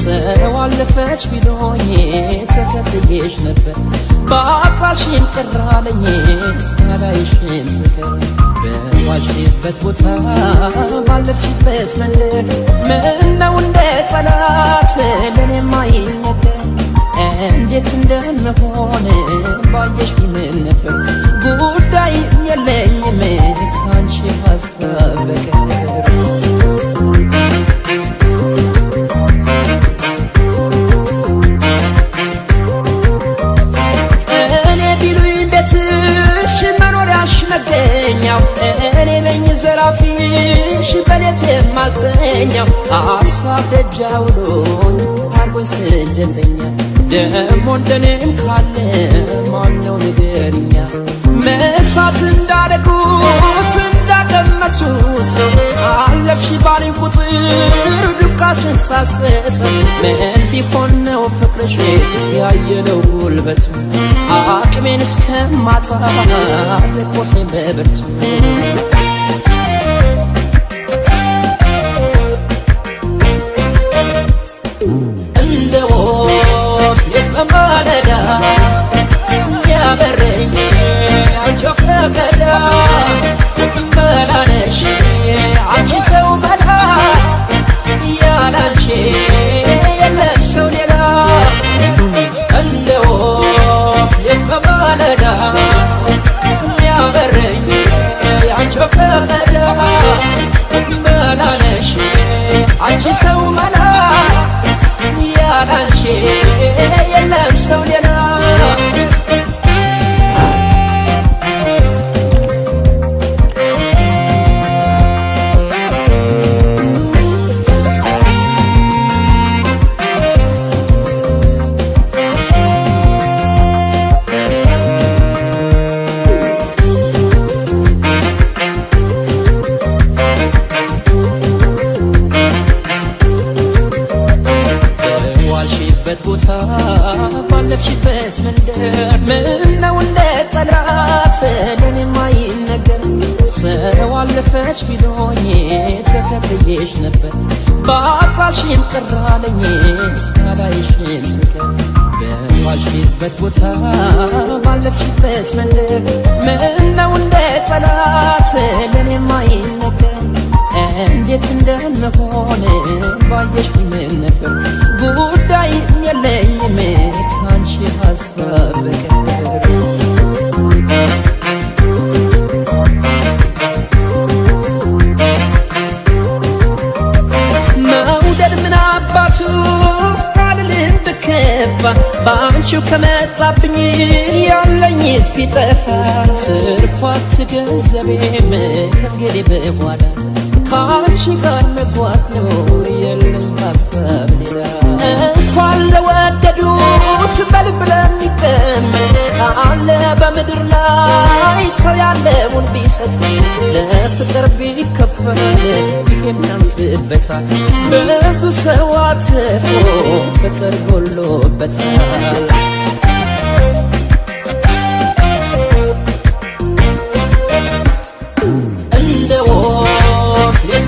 ሰዋለፈች ቢሎኝ ተከትዬሽ ነበር ባጣሽን ቀራለኝ ሳላይሽን ስቀር በዋልሽበት ቦታ ባለፍሽበት መንደር ምነው እንደ ጠላት ለኔማ ይነገር እንዴት እንደምሆን ባየሽ ምን ነበር ጉዳይ የለኝም ካንቺ ሐሳብ በቀር እኔ ነኝ ዘራፊሽ በሌት የማልተኛው አሳብ ደጃውሎኝ አርጎኝ ስደተኛ ደሞ እንደኔም ካለ ማነው ንገርኛ መሳት እንዳደረጉት እንዳቀመሱ ሰው አለፍሽ ባለኝ ቁጥር ዱካሽን ሳሰሰው ምን ቢሆን ነው ፍቅርሽ ያየለው ጉልበቱ አቅሜን እስከማጣ ልቆሴን በብርቱ እንደ ወፍ ሌት በማለዳ ያበረኝ አንቺ ፈቀዳ መላነሽ አንቺ ሰው መላ ያላንቺ የለም ሰው ሌላ እንደ ወፍ ሌት በማለዳ ያበረኝ አንቺ ፈቀዳ መላነሽ አንቺ ሰው መላ ያላንቺ የለም ሰው ሌላ ቦታ ባለፍሽበት መንደር ምነው እንደ ጠላት ለኔማ ይነገር ሰዋለፈች ቢሎኝ ተከትዬሽ ነበር ባጣሽን ቀራለኝ ሳላይሽን ስቀር በዋልሽበት ቦታ ባለፍሽበት መንደር ምነው እንደ ጠላት ለኔማ ይነገር እንዴት እንደምሆን ባየሽ ምን ነበር ጉዳይ የለኝም ካንቺ ሐሳብ በቀር መውደድ ምን አባቱ ካልልም ብከፋ ባንቺው ከመጣብኝ ያለኝ እስኪጠፋ ትርፋት ገንዘቤም ከእንግዲህ በኋላ ካንቺ ጋር መጓዝ ነው የለኝ ሐሳብ ሌላ እንኳን ለወደዱት በልብ ለሚቀመጥ ካለ በምድር ላይ ሰው ያለውን ቢሰጥ ለፍቅር ቢከፈል ይሄም ያንስበታል ብዙ ሰው አትፎ ፍቅር ጎሎበታል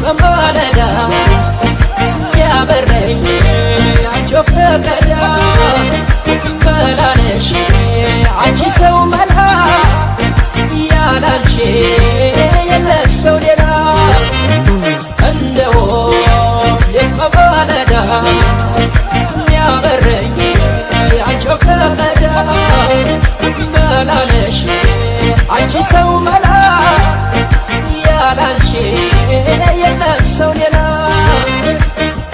በማለዳ ያበረኝ አንቺ ፈቀዳ መላነሽ አንቺ ሰው መላ ያላንቺ የለም ሰው ሌላ እንደ ወፍ ሌት በማለዳ ያበረኝ አንቺ ፈቀዳ መላነሽ አንቺ ሰው መላ ያላንቺ የለም ሰው ሌላ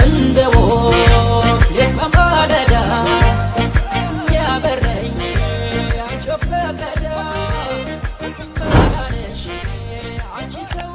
እንደ ወፍ ሌት በማለዳ ያበረኝ አንቺ ፈቀዳ መላነሽ አንቺ ሰው